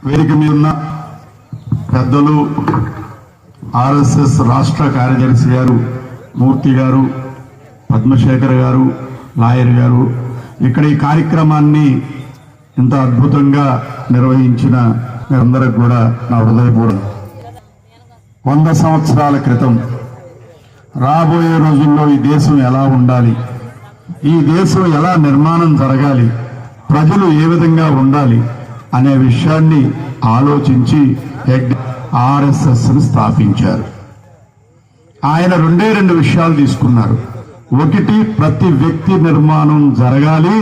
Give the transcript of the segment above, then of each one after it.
వేదిక మీద ఉన్న పెద్దలు ఆర్ఎస్ఎస్ రాష్ట్ర కార్యదర్శి గారు మూర్తి గారు, పద్మశేఖర్ గారు, లాయర్ గారు, ఇక్కడ ఈ కార్యక్రమాన్ని ఇంత అద్భుతంగా నిర్వహించిన మీరందరికి కూడా నా హృదయపూర్వక 100 సంవత్సరాల క్రితం రాబోయే రోజుల్లో ఈ దేశం ఎలా ఉండాలి, ఈ దేశం ఎలా నిర్మాణం జరగాలి, ప్రజలు ఏ విధంగా ఉండాలి అనే విషయాన్ని ఆలోచించి ఆర్ఎస్ఎస్ని స్థాపించారు. ఆయన రెండు విషయాలు తీసుకున్నారు. ఒకటి, ప్రతి వ్యక్తి నిర్మాణం జరగాలి,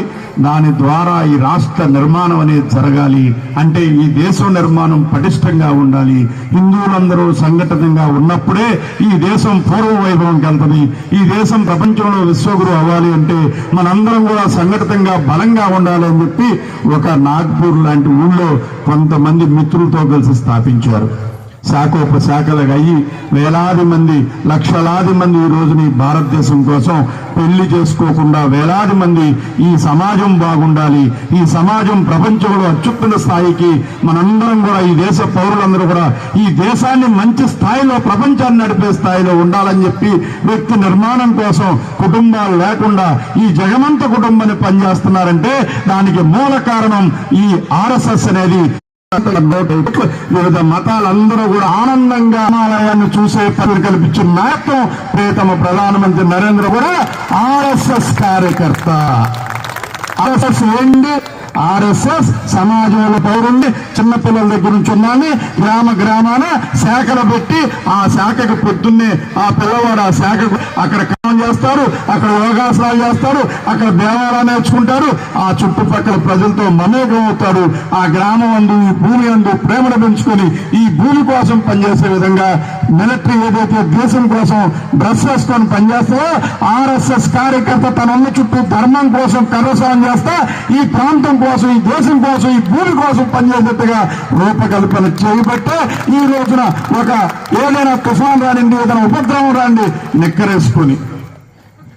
దాని ద్వారా ఈ రాష్ట్ర నిర్మాణం అనేది జరగాలి. అంటే ఈ దేశం నిర్మాణం పటిష్టంగా ఉండాలి. హిందువులందరూ సంఘటితంగా ఉన్నప్పుడే ఈ దేశం పూర్వ వైభవంకి వెళ్తుంది. ఈ దేశం ప్రపంచంలో విశ్వగురు అవ్వాలి అంటే మనందరం కూడా సంఘటితంగా బలంగా ఉండాలి అని చెప్పి ఒక నాగ్పూర్ లాంటి ఊళ్ళో కొంతమంది మిత్రులతో కలిసి స్థాపించారు. శాఖోపశాఖలుగా అయ్యి వేలాది మంది, లక్షలాది మంది ఈ రోజుని భారతదేశం కోసం పెళ్లి చేసుకోకుండా వేలాది మంది ఈ సమాజం బాగుండాలి, ఈ సమాజం ప్రపంచంలో అత్యున్నత స్థాయికి మనందరం కూడా, ఈ దేశ పౌరులందరూ కూడా ఈ దేశాన్ని మంచి స్థాయిలో, ప్రపంచాన్ని నడిపే స్థాయిలో ఉండాలని చెప్పి వ్యక్తి నిర్మాణం కోసం కుటుంబాలు లేకుండా ఈ జగమంత కుటుంబాన్ని పనిచేస్తున్నారంటే దానికి మూల కారణం ఈ ఆర్ఎస్ఎస్ అనేది. వివిధ మతాలందరూ కూడా ఆనందంగా హిమాలయాన్ని చూసే పని కల్పించిన నాయకత్వం ప్రియతమ ప్రధానమంత్రి నరేంద్ర కూడా ఆర్ఎస్ఎస్ కార్యకర్త. ఆర్ఎస్ఎస్ ఏంటి? ఆర్ఎస్ఎస్ సమాజంలో పౌరుండి చిన్నపిల్లల దగ్గర నుంచి ఉన్నాన్ని గ్రామాన శాఖలు పెట్టి ఆ శాఖకు పొద్దున్నే ఆ పిల్లవాడు ఆ శాఖకు అక్కడ కామం చేస్తారు, అక్కడ యోగాసనాలు చేస్తారు, అక్కడ దేవాలయాలు నేర్చుకుంటారు, ఆ చుట్టుపక్కల ప్రజలతో మమేకం అవుతారు. ఆ గ్రామం అందు, ఈ భూమి అందు ప్రేమను పెంచుకొని ఈ భూమి కోసం పనిచేసే విధంగా మిలిటరీ ఏదైతే దేశం కోసం డ్రెస్ వేసుకొని పనిచేస్తారో ఆర్ఎస్ఎస్ కార్యకర్త తన ఉన్న చుట్టూ ధర్మం కోసం కర్రసాయం చేస్తా ఈ ప్రాంతం కోసం, ఈ దేశం కోసం, ఈ భూమి కోసం పనిచేసేట్టుగా రూపకల్పన చేయబట్టే ఈ రోజున ఒక ఏదైనా తుఫాన్ రానిండి, ఏదైనా ఉపద్రవం రాండి, నిక్కరేసుకొని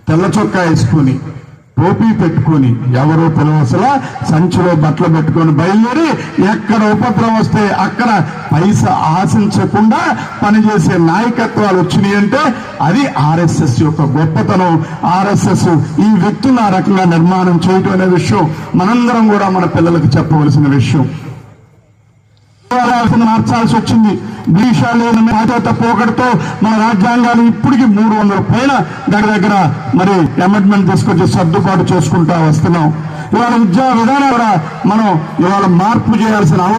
తెల్ల చొక్కా వేసుకొని టోపీ పెట్టుకొని ఎవరో పిలవసలా సంచిలో బట్టలు పెట్టుకొని బయలుదేరి ఎక్కడ ఉపద్రవం వస్తే అక్కడ పైసా ఆశించకుండా పనిచేసే నాయకత్వాలు వచ్చినాయి అంటే అది ఆర్ఎస్ఎస్ యొక్క గొప్పతనం. ఆర్ఎస్ఎస్ ఈ వ్యక్తులను ఆ రకంగా నిర్మాణం చేయటం అనే విషయం మనందరం కూడా మన పిల్లలకు చెప్పవలసిన విషయం. మార్చాల్సి వచ్చింది. బ్రిటిష్ పోకడతో మన రాజ్యాంగాలు ఇప్పటికి 300 పైన దగ్గర మరి అమెండ్మెంట్ తీసుకొచ్చి సర్దుబాటు చేసుకుంటా వస్తున్నాం. ఇవాళ విద్యా విధానం కూడా మనం ఇవాళ మార్పు చేయాల్సిన